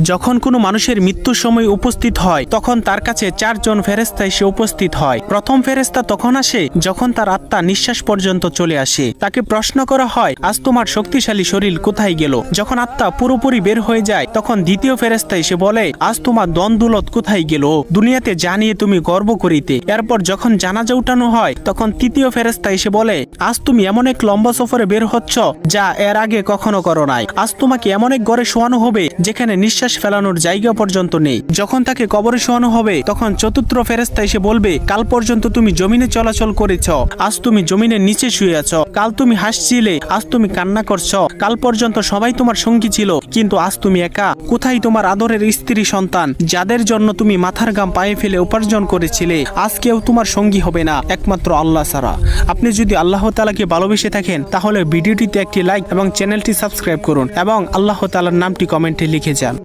যখন কোনো মানুষের মৃত্যুর সময় উপস্থিত হয় তখন তার কাছে 4 জন ফেরেশতা এসে উপস্থিত হয়। প্রথম ফেরেশতা তখন আসে যখন তার আত্মা নিঃশ্বাস পর্যন্ত চলে আসে। তাকে প্রশ্ন করা হয়, আজ তোমার শক্তিশালী শরীর কোথায় গেল? যখন আত্মা পুরোপুরি বের হয়ে যায় তখন দ্বিতীয় ফেরেশতা এসে বলে, আজ তোমার দন-দৌলত কোথায় গেল? দুনিয়াতে জানিয়ে তুমি গর্ব করিতে। এরপর যখন জানাজা উঠানো হয় তখন তৃতীয় ফেরেশতা এসে বলে, আজ তুমি এমন এক লম্বা সফরে বের হচ্ছ যা এর আগে কখনো করো নাই। আজ তোমাকে এমন এক ঘরে শোয়ানো হবে যেখানে নিঃশ্বাস ফেলানোর জায়গা পর্যন্ত নেই। যখন তাকে কবরে শোয়ানো হবে তখন চতুর্থ ফেরেশতা এসে বলবে, কাল পর্যন্ত তুমি জমিনে চলাচল করেছ, আজ তুমি জমিনের নিচে শুয়ে আছো। কাল তুমি হাসছিলে, আজ তুমি কান্না করছো। কাল পর্যন্ত সবাই তোমার সঙ্গী ছিল, কিন্তু আজ তুমি একা। কোথায় তোমার আদরের স্ত্রী সন্তান যাদের জন্য তুমি মাথার ঘাম পায়ে ফেলে উপার্জন করেছিলে? আজ কেউ তোমার সঙ্গী হবে না একমাত্র আল্লাহ ছাড়া। আপনি যদি আল্লাহ তাআলাকে ভালোবেসে থাকেন তাহলে ভিডিওটিতে একটি লাইক এবং চ্যানেলটি সাবস্ক্রাইব করুন এবং আল্লাহ তাআলার নামটি কমেন্টে লিখে যান।